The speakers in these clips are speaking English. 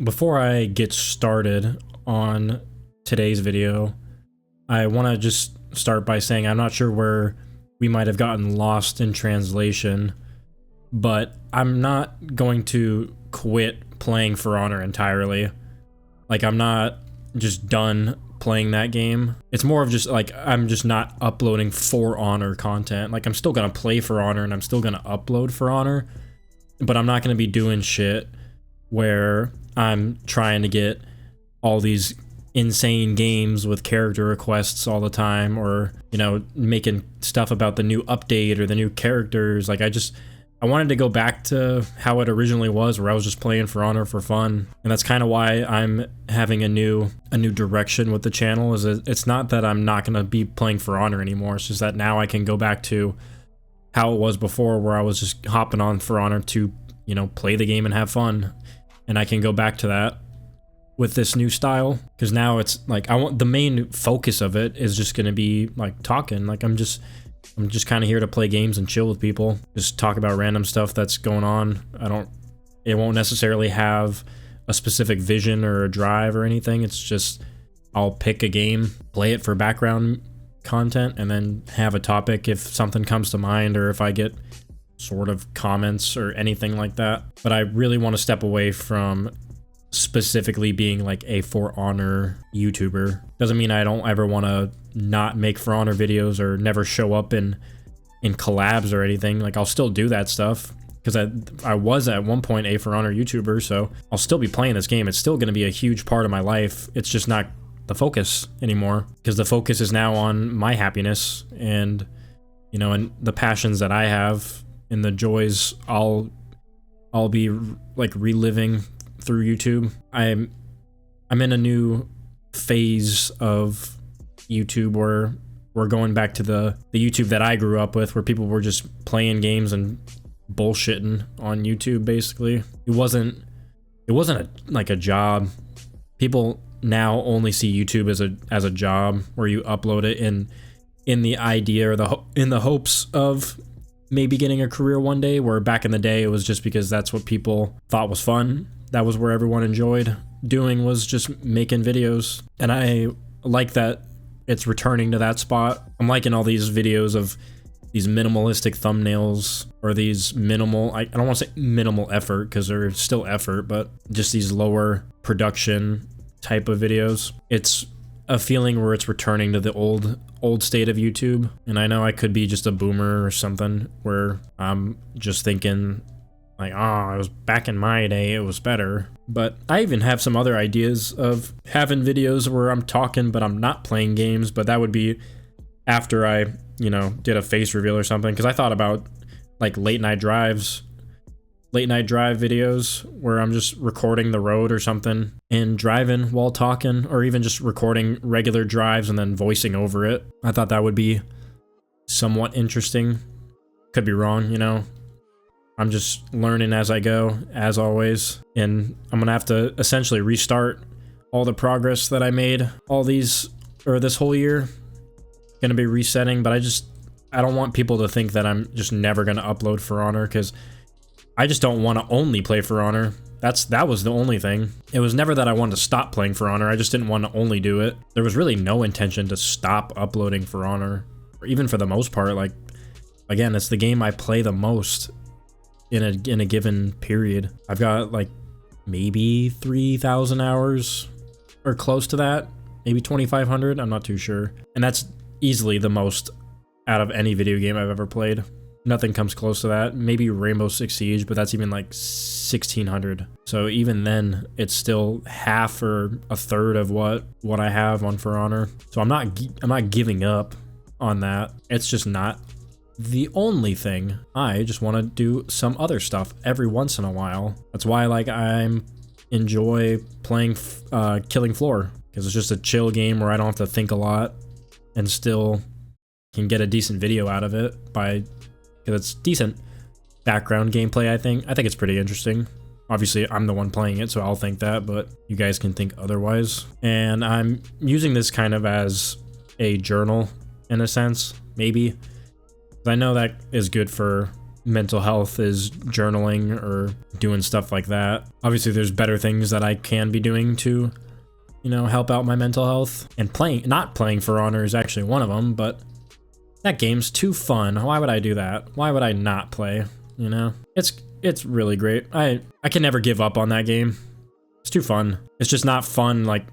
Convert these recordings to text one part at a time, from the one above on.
Before I get started on today's video, I want to just start by saying I'm not sure where we might have gotten lost in translation, but I'm not going to quit playing For Honor entirely. Like, I'm not just done playing that game. It's more of just like I'm just not uploading For Honor content. Like, I'm still gonna play For Honor and I'm still gonna upload For Honor, but I'm not gonna be doing shit where I'm trying to get all these insane games with character requests all the time, or, you know, making stuff about the new update or the new characters. Like, I wanted to go back to how it originally was, where I was just playing For Honor for fun. And that's kind of why I'm having a new direction with the channel. Is it's not that I'm not going to be playing For Honor anymore. It's just that now I can go back to how it was before, where I was just hopping on For Honor to, you know, play the game and have fun. And I can go back to that with this new style, because now it's like the main focus of it is just going to be like talking. Like, I'm just kind of here to play games and chill with people, just talk about random stuff that's going on. It won't necessarily have a specific vision or a drive or anything. It's just I'll pick a game, play it for background content, and then have a topic if something comes to mind, or if I get sort of comments or anything like that. But I really want to step away from specifically being like a For Honor YouTuber. Doesn't mean I don't ever want to not make For Honor videos or never show up in collabs or anything. Like, I'll still do that stuff, because I was at one point a For Honor YouTuber, so I'll still be playing this game. It's still going to be a huge part of my life. It's just not the focus anymore, because the focus is now on my happiness and, you know, and the passions that I have and the joys I'll be like reliving through YouTube. I'm in a new phase of YouTube where we're going back to the YouTube that I grew up with, where people were just playing games and bullshitting on YouTube. Basically, it wasn't like a job. People now only see YouTube as a job, where you upload it in the idea or in the hopes of maybe getting a career one day, where back in the day it was just because that's what people thought was fun. That was where everyone enjoyed doing, was just making videos. And I like that it's returning to that spot. I'm liking all these videos of these minimalistic thumbnails, or these minimal, I don't want to say minimal effort, because they're still effort, but just these lower production type of videos. It's a feeling where it's returning to the old state of YouTube. And I know I could be just a boomer or something, where I'm just thinking like, oh, it was back in my day, it was better. But I even have some other ideas of having videos where I'm talking but I'm not playing games, but that would be after I, you know, did a face reveal or something. Because I thought about like late night drive videos where I'm just recording the road or something and driving while talking, or even just recording regular drives and then voicing over it. I thought that would be somewhat interesting. Could be wrong, you know. I'm just learning as I go, as always, and I'm gonna have to essentially restart all the progress that I made this whole year. Gonna be resetting, but I don't want people to think that I'm just never gonna upload For Honor, because I just don't want to only play For Honor. That was the only thing. It was never that I wanted to stop playing For Honor. I just didn't want to only do it. There was really no intention to stop uploading For Honor, or even for the most part. Like, again, it's the game I play the most in a given period. I've got like maybe 3,000 hours or close to that, maybe 2,500. I'm not too sure. And that's easily the most out of any video game I've ever played. Nothing comes close to that. Maybe Rainbow Six Siege, but that's even like 1,600. So even then, it's still half or a third of what I have on For Honor. So I'm not giving up on that. It's just not the only thing. I just want to do some other stuff every once in a while. That's why, like, I enjoy playing Killing Floor, because it's just a chill game where I don't have to think a lot and still can get a decent video out of it because it's decent background gameplay. I think it's pretty interesting. Obviously, I'm the one playing it, so I'll think that, but you guys can think otherwise. And I'm using this kind of as a journal in a sense, maybe. I know that is good for mental health is journaling or doing stuff like that. Obviously, there's better things that I can be doing to, you know, help out my mental health. And not playing For Honor is actually one of them, but that game's too fun. Why would I do that? Why would I not play? You know, it's really great. I can never give up on that game. It's too fun. It's just not fun like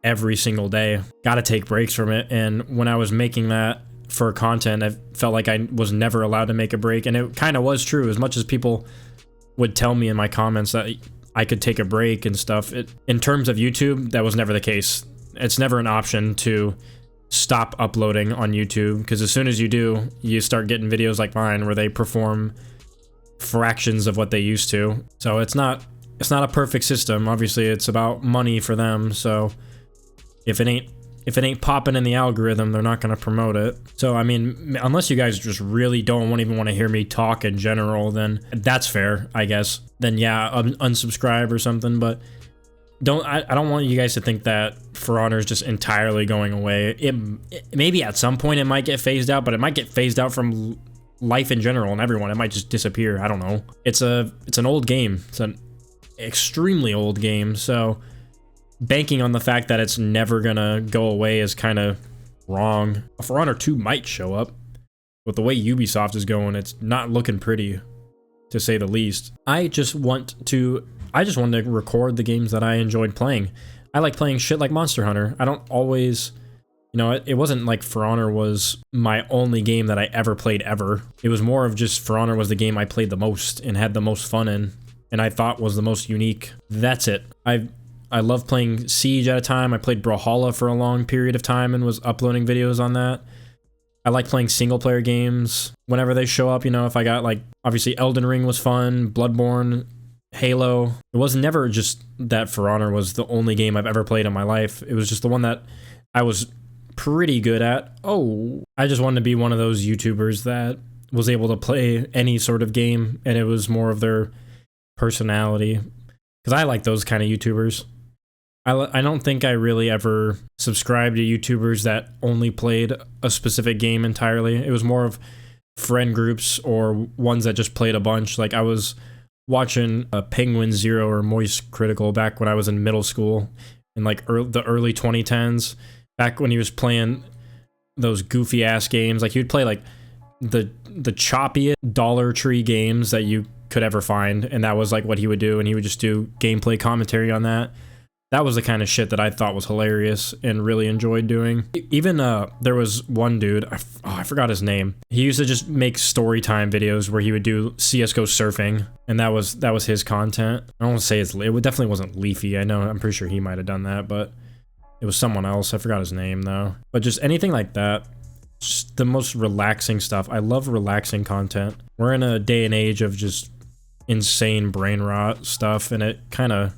every single day. Gotta take breaks from it. And when I was making that for content, I felt like I was never allowed to make a break. And it kind of was true. As much as people would tell me in my comments that I could take a break and stuff, in terms of YouTube, that was never the case. It's never an option to stop uploading on YouTube, because as soon as you do, you start getting videos like mine where they perform fractions of what they used to. So it's not a perfect system. Obviously, it's about money for them. So if it ain't popping in the algorithm, they're not going to promote it. So I mean, unless you guys just really don't even want to hear me talk in general, then that's fair, I guess. Then yeah, unsubscribe or something. But I don't want you guys to think that For Honor is just entirely going away. It maybe at some point it might get phased out, but it might get phased out from life in general and everyone. It might just disappear. I don't know. It's an old game. It's an extremely old game. So banking on the fact that it's never gonna go away is kind of wrong. For Honor 2 might show up, but the way Ubisoft is going, it's not looking pretty, to say the least. I just wanted to record the games that I enjoyed playing. I like playing shit like Monster Hunter. I don't always, you know, it wasn't like For Honor was my only game that I ever played ever. It was more of just For Honor was the game I played the most and had the most fun in, and I thought was the most unique. That's it. I love playing Siege at a time. I played Brawlhalla for a long period of time and was uploading videos on that. I like playing single player games whenever they show up. You know, if I got like, obviously Elden Ring was fun, Bloodborne, Halo. It was never just that For Honor was the only game I've ever played in my life. It was just the one that I was pretty good at. Oh, I just wanted to be one of those YouTubers that was able to play any sort of game, and it was more of their personality. Because I like those kind of YouTubers. I don't think I really ever subscribed to YouTubers that only played a specific game entirely. It was more of friend groups or ones that just played a bunch. Like I was watching Penguin Zero or Moist Critical back when I was in middle school in like the early 2010s, back when he was playing those goofy ass games. Like he would play like the choppiest Dollar Tree games that you could ever find, and that was like what he would do, and he would just do gameplay commentary on that. That was the kind of shit that I thought was hilarious and really enjoyed doing. Even there was one dude, I forgot his name. He used to just make story time videos where he would do CS:GO surfing, and that was his content. I don't want to say it definitely wasn't Leafy. I know, I'm pretty sure he might have done that, but it was someone else. I forgot his name though. But just anything like that, just the most relaxing stuff. I love relaxing content. We're in a day and age of just insane brain rot stuff, and it kind of,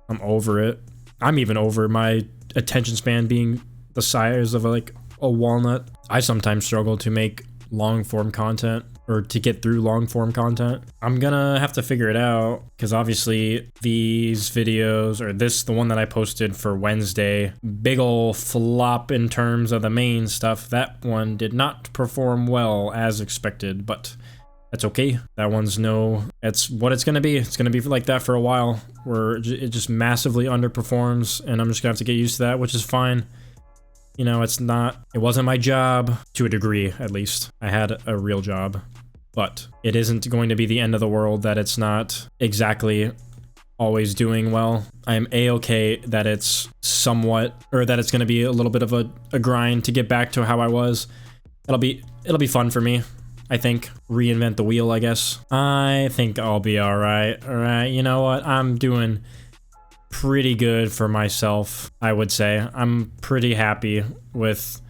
I'm over it. I'm even over my attention span being the size of like a walnut. I sometimes struggle to make long form content, or to get through long form content. I'm gonna have to figure it out, because obviously these videos, or the one that I posted for Wednesday, big ol' flop in terms of the main stuff. That one did not perform well as expected, but that's okay. That one's it's what it's gonna be. It's gonna be like that for a while, where it just massively underperforms, and I'm just gonna have to get used to that, which is fine. You know, it wasn't my job, to a degree at least. I had a real job, but it isn't going to be the end of the world that it's not exactly always doing well. I'm a-okay that it's somewhat, or that it's gonna be a little bit of a grind to get back to how I was. It'll be fun for me. I think. Reinvent the wheel, I guess. I think I'll be alright. Alright, you know what? I'm doing pretty good for myself, I would say. I'm pretty happy with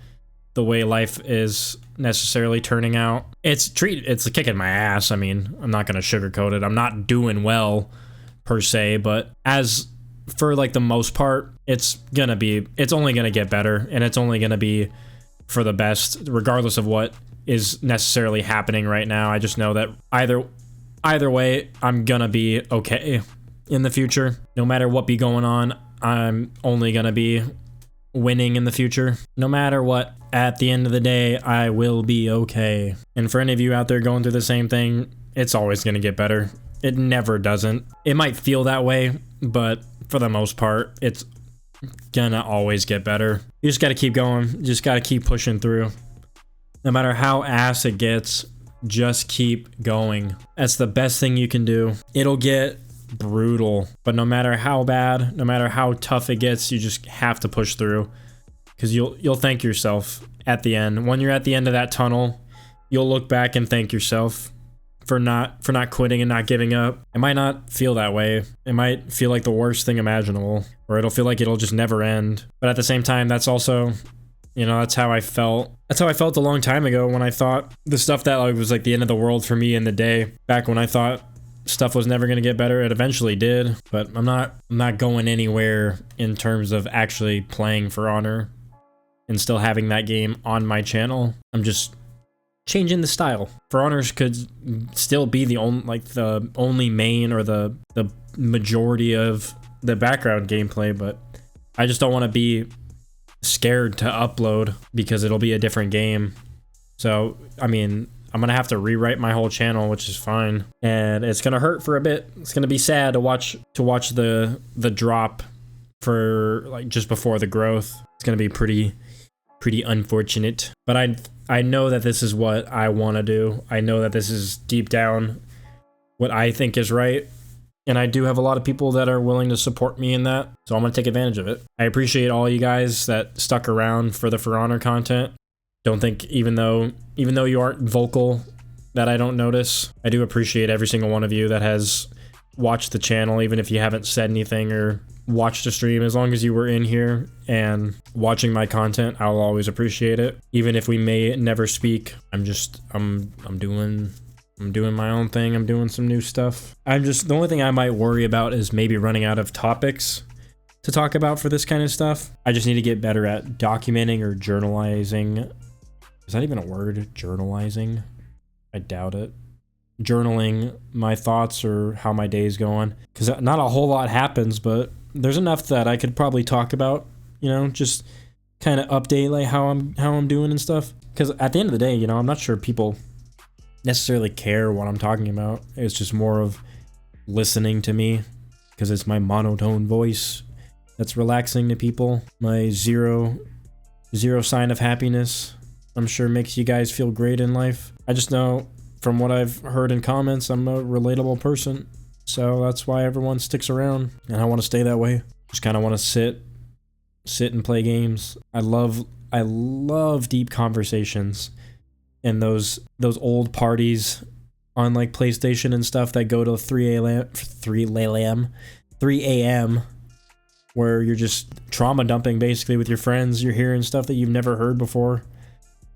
the way life is necessarily turning out. It's kicking my ass. I mean, I'm not gonna sugarcoat it. I'm not doing well, per se, but as for like the most part, it's only gonna get better, and it's only gonna be for the best, regardless of what is necessarily happening right now. I just know that either way, I'm gonna be okay in the future. No matter what be going on, I'm only gonna be winning in the future. No matter what at the end of the day, I will be okay. And for any of you out there going through the same thing, it's always going to get better. It never doesn't. It might feel that way, but for the most part, it's gonna always get better. You just gotta keep going. You just gotta keep pushing through. No matter how ass it gets, just keep going. That's the best thing you can do. It'll get brutal, but no matter how bad, no matter how tough it gets, you just have to push through, because you'll thank yourself at the end. When you're at the end of that tunnel, you'll look back and thank yourself for not quitting and not giving up. It might not feel that way. It might feel like the worst thing imaginable, or it'll feel like it'll just never end. But at the same time, that's also, you know, that's how I felt. That's how I felt a long time ago when I thought the stuff that was like the end of the world for me in the day. Back when I thought stuff was never going to get better, it eventually did. But I'm not going anywhere in terms of actually playing For Honor and still having that game on my channel. I'm just changing the style. For Honors could still be the only main or the majority of the background gameplay, but I just don't want to be scared to upload because it'll be a different game. So I mean, I'm gonna have to rewrite my whole channel, which is fine, and it's gonna hurt for a bit. It's gonna be sad to watch the drop for like just before the growth. It's gonna be pretty unfortunate, but I know that this is what I want to do. I know that this is deep down what I think is right, and I do have a lot of people that are willing to support me in that, so I'm gonna take advantage of it. I appreciate all you guys that stuck around for the For Honor content. Don't think, even though you aren't vocal, that I don't notice. I do appreciate every single one of you that has watched the channel, even if you haven't said anything or watched a stream. As long as you were in here and watching my content, I'll always appreciate it. Even if we may never speak, I'm doing my own thing. I'm doing some new stuff. The only thing I might worry about is maybe running out of topics to talk about for this kind of stuff. I just need to get better at documenting or journalizing. Is that even a word? Journalizing? I doubt it. Journaling my thoughts or how my day's going, because not a whole lot happens, but there's enough that I could probably talk about, you know, just kind of update like how I'm doing and stuff. Because at the end of the day, you know, I'm not sure people necessarily care what I'm talking about. It's just more of listening to me, because it's my monotone voice that's relaxing to people. My zero sign of happiness, I'm sure, makes you guys feel great in life. I just know from what I've heard in comments, I'm a relatable person, so that's why everyone sticks around, and I want to stay that way. Just kind of want to sit and play games. I love deep conversations and those old parties on like PlayStation and stuff that go to 3 a.m. where you're just trauma dumping basically with your friends. You're hearing stuff that you've never heard before.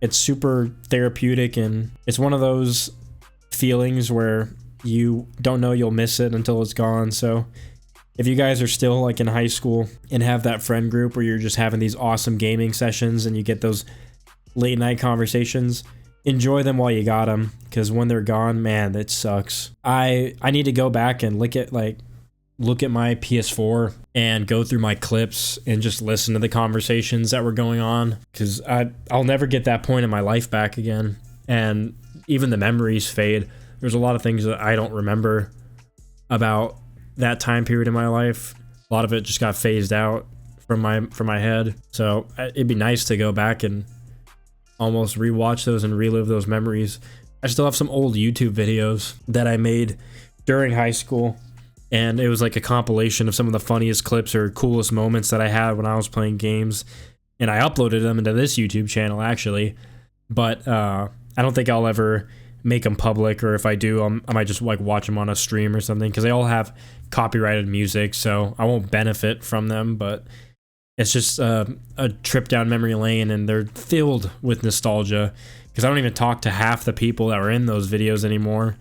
It's super therapeutic, and it's one of those feelings where you don't know you'll miss it until it's gone. So if you guys are still like in high school and have that friend group where you're just having these awesome gaming sessions and you get those late night conversations, enjoy them while you got them, because when they're gone, man, that sucks. I need to go back and look at my PS4 and go through my clips and just listen to the conversations that were going on, because I'll never get that point in my life back again. And even the memories fade. There's a lot of things that I don't remember about that time period in my life. A lot of it just got phased out from my head. So it'd be nice to go back and almost rewatch those and relive those memories. I still have some old YouTube videos that I made during high school, and it was like a compilation of some of the funniest clips or coolest moments that I had when I was playing games, and I uploaded them into this YouTube channel actually, but I don't think I'll ever make them public, or if I do, I might just like watch them on a stream or something, because they all have copyrighted music, so I won't benefit from them. But it's just a trip down memory lane, and they're filled with nostalgia, because I don't even talk to half the people that were in those videos anymore.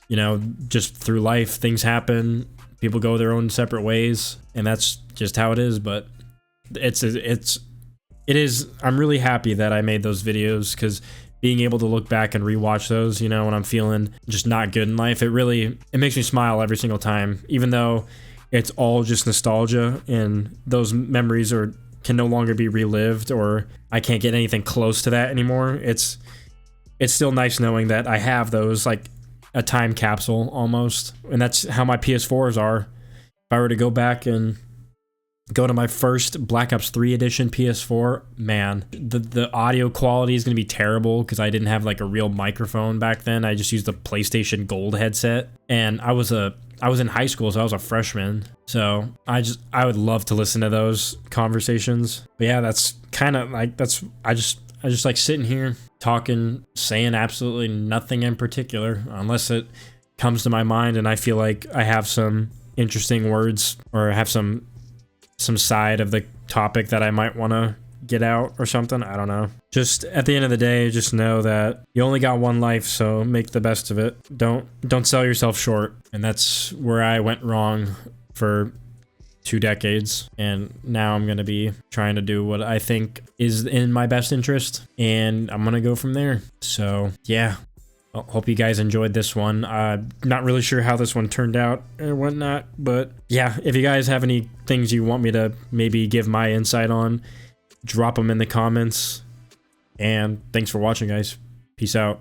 You know, just through life, things happen, people go their own separate ways, and that's just how it is. But it is, I'm really happy that I made those videos, because being able to look back and rewatch those, you know, when I'm feeling just not good in life, it makes me smile every single time, even though it's all just nostalgia, and those memories can can no longer be relived, or I can't get anything close to that anymore, it's still nice knowing that I have those, like a time capsule almost. And that's how my PS4s are. If I were to go back and go to my first Black Ops 3 edition PS4, man, the audio quality is going to be terrible because I didn't have like a real microphone back then. I just used the PlayStation Gold headset, and I was in high school, so I was a freshman. So I would love to listen to those conversations. But yeah, that's kind of like, I just like sitting here talking, saying absolutely nothing in particular, unless it comes to my mind and I feel like I have some interesting words or have some side of the topic that I might want to get out or something. I don't know. Just at the end of the day, just know that you only got one life, so make the best of it. Don't sell yourself short. And that's where I went wrong for 2 decades, and now I'm gonna be trying to do what I think is in my best interest, and I'm gonna go from there. So yeah, I hope you guys enjoyed this one. Not really sure how this one turned out or whatnot, but yeah, if you guys have any things you want me to maybe give my insight on, drop them in the comments. And thanks for watching, guys. Peace out.